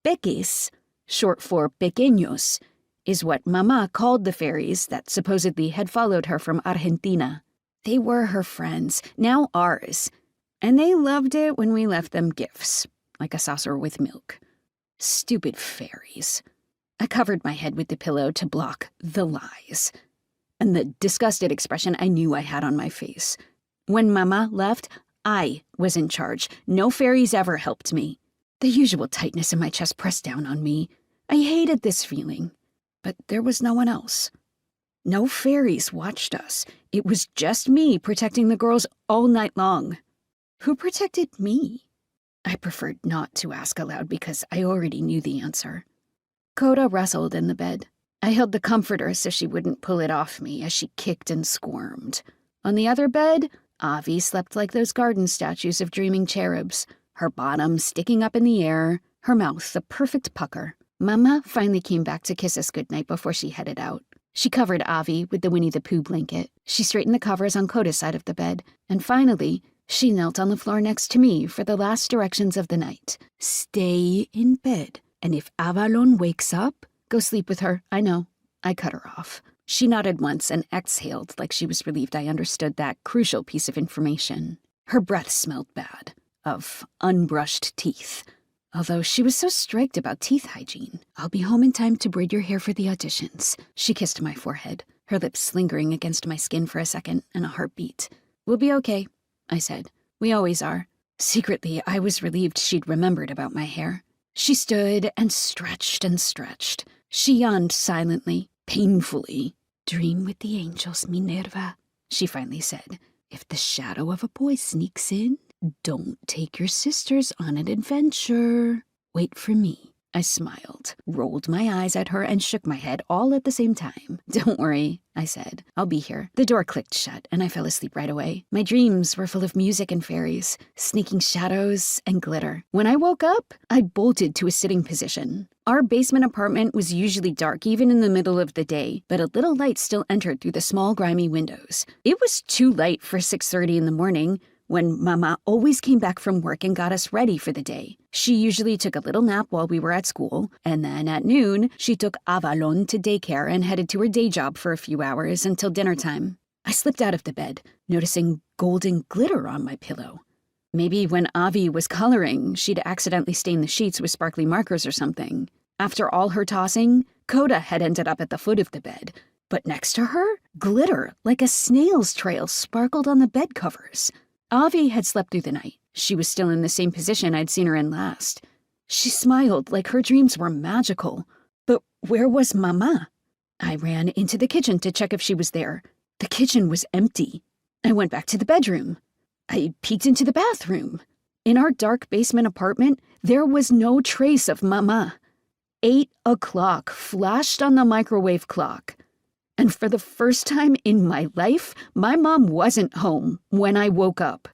Peques, short for pequeños, is what Mamá called the fairies that supposedly had followed her from Argentina. They were her friends, now ours, and they loved it when we left them gifts, like a saucer with milk. Stupid fairies. I covered my head with the pillow to block the lies, and the disgusted expression I knew I had on my face. When Mamá left, I was in charge. No fairies ever helped me. The usual tightness in my chest pressed down on me. I hated this feeling. But there was no one else. No fairies watched us. It was just me protecting the girls all night long. Who protected me? I preferred not to ask aloud because I already knew the answer. Coda wrestled in the bed. I held the comforter so she wouldn't pull it off me as she kicked and squirmed. On the other bed, Avi slept like those garden statues of dreaming cherubs, her bottom sticking up in the air, her mouth a perfect pucker. Mamá finally came back to kiss us goodnight before she headed out. She covered Avi with the Winnie the Pooh blanket. She straightened the covers on Coda's side of the bed. And finally, she knelt on the floor next to me for the last directions of the night. Stay in bed. And if Avalon wakes up, go sleep with her. I know. I cut her off. She nodded once and exhaled like she was relieved I understood that crucial piece of information. Her breath smelled bad, of unbrushed teeth. Although she was so strict about teeth hygiene. I'll be home in time to braid your hair for the auditions. She kissed my forehead, her lips lingering against my skin for a second and a heartbeat. We'll be okay, I said. We always are. Secretly, I was relieved she'd remembered about my hair. She stood and stretched and stretched. She yawned silently, painfully. Dream with the angels, Minerva, she finally said. If the shadow of a boy sneaks in, don't take your sisters on an adventure. Wait for me. I smiled, rolled my eyes at her, and shook my head all at the same time. Don't worry, I said. I'll be here. The door clicked shut, and I fell asleep right away. My dreams were full of music and fairies, sneaking shadows and glitter. When I woke up, I bolted to a sitting position. Our basement apartment was usually dark even in the middle of the day, but a little light still entered through the small, grimy windows. It was too light for 6:30 in the morning, when Mamá always came back from work and got us ready for the day. She usually took a little nap while we were at school, and then at noon, she took Avalon to daycare and headed to her day job for a few hours until dinner time. I slipped out of the bed, noticing golden glitter on my pillow. Maybe when Avi was coloring, she'd accidentally stained the sheets with sparkly markers or something. After all her tossing, Coda had ended up at the foot of the bed. But next to her, glitter, like a snail's trail, sparkled on the bed covers. Avi had slept through the night. She was still in the same position I'd seen her in last. She smiled like her dreams were magical. But where was Mamá? I ran into the kitchen to check if she was there. The kitchen was empty. I went back to the bedroom. I peeked into the bathroom. In our dark basement apartment, there was no trace of Mamá. 8 o'clock flashed on the microwave clock. And for the first time in my life, my mom wasn't home when I woke up.